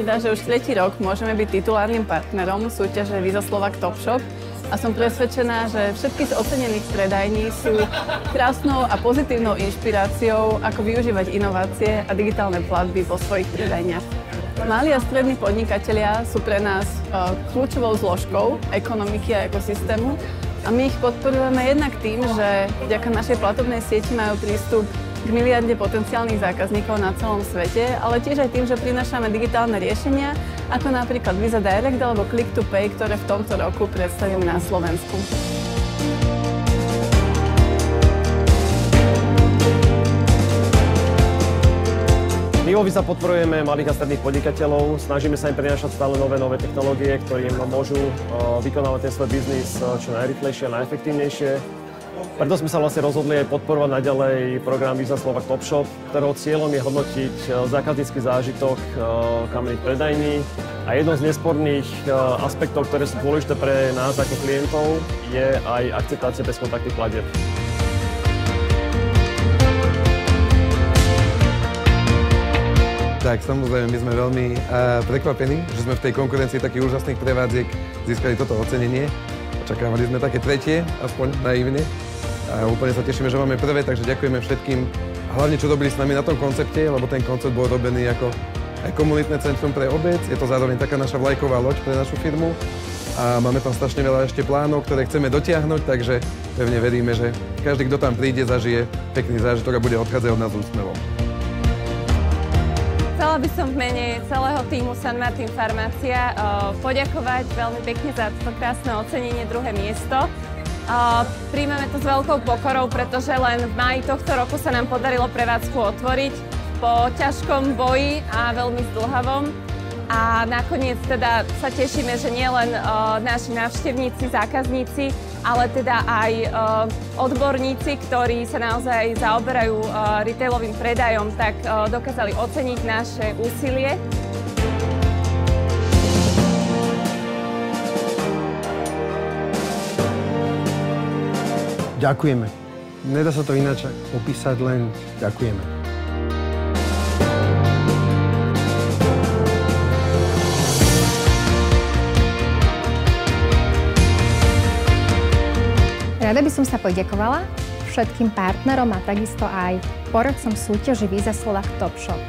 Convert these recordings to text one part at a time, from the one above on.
teda, že už tretí rok môžeme byť titulárnym partnerom súťaže Visa Slovak Top Shop a som presvedčená, že všetky z ocenených predajní sú krásnou a pozitívnou inšpiráciou, ako využívať inovácie a digitálne platby vo svojich predajniach. Malí a strední podnikatelia sú pre nás kľúčovou zložkou ekonomiky a ekosystému a my ich podporujeme jednak tým, že vďaka našej platobnej sieti majú prístup k miliarde potenciálnych zákazníkov na celom svete, ale tiež aj tým, že prinášame digitálne riešenia, ako napríklad Visa Direct alebo Click to Pay, ktoré v tomto roku predstavíme na Slovensku. My vo Visa podporujeme malých a stredných podnikateľov, snažíme sa im prinášať stále nové technológie, ktorým môžu vykonávať ten svoj biznis čo najrýchlejšie a najefektívnejšie. Preto sme sa vlastne rozhodli aj podporovať naďalej program Visa Slovak Top Shop, ktorého cieľom je hodnotiť zákaznícky zážitok kamenných predajní. A jednou z nesporných aspektov, ktoré sú dôležité pre nás ako klientov, je aj akceptácia bezkontaktných platieb. Tak, samozrejme, my sme veľmi prekvapení, že sme v tej konkurencii takých úžasných prevádziek získali toto ocenenie. Očakávali sme také tretie, aspoň naivne. A úplne sa tešíme, že máme prvé, takže ďakujeme všetkým. Hlavne, čo robili s nami na tom koncepte, lebo ten koncept bol robený ako aj komunitné centrum pre obec. Je to zároveň taká naša vlajková loď pre našu firmu. A máme tam strašne veľa ešte plánov, ktoré chceme dotiahnuť, takže pevne veríme, že každý, kto tam príde, zažije pekný zážitok a bude odchádzať od nás úsmevom. Chcela by som v mene celého tímu San Martin Farmácia poďakovať veľmi pekne za toto krásne ocenenie, druhé miesto. Príjmeme to s veľkou pokorou, pretože len v máji tohto roku sa nám podarilo prevádzku otvoriť po ťažkom boji a veľmi zdĺhavom. A nakoniec teda sa tešíme, že nielen naši návštevníci, zákazníci, ale teda aj odborníci, ktorí sa naozaj zaoberajú retailovým predajom, tak dokázali oceniť naše úsilie. Ďakujeme. Nedá sa to ináč opísať, len ďakujeme. Rada by som sa poďakovala všetkým partnerom a takisto aj porodcom súťaži Visa Slovak Top Shop.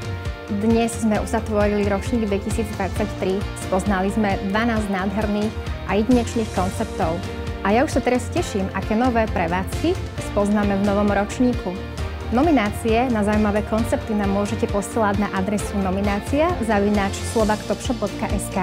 Dnes sme uzatvorili ročník 2023, spoznali sme 12 nádherných a jedinečných konceptov. A ja už sa teraz teším, aké nové prevádzky spoznáme v novom ročníku. Nominácie na zaujímavé koncepty nám môžete posielať na adresu nominácia@slovaktopshop.sk.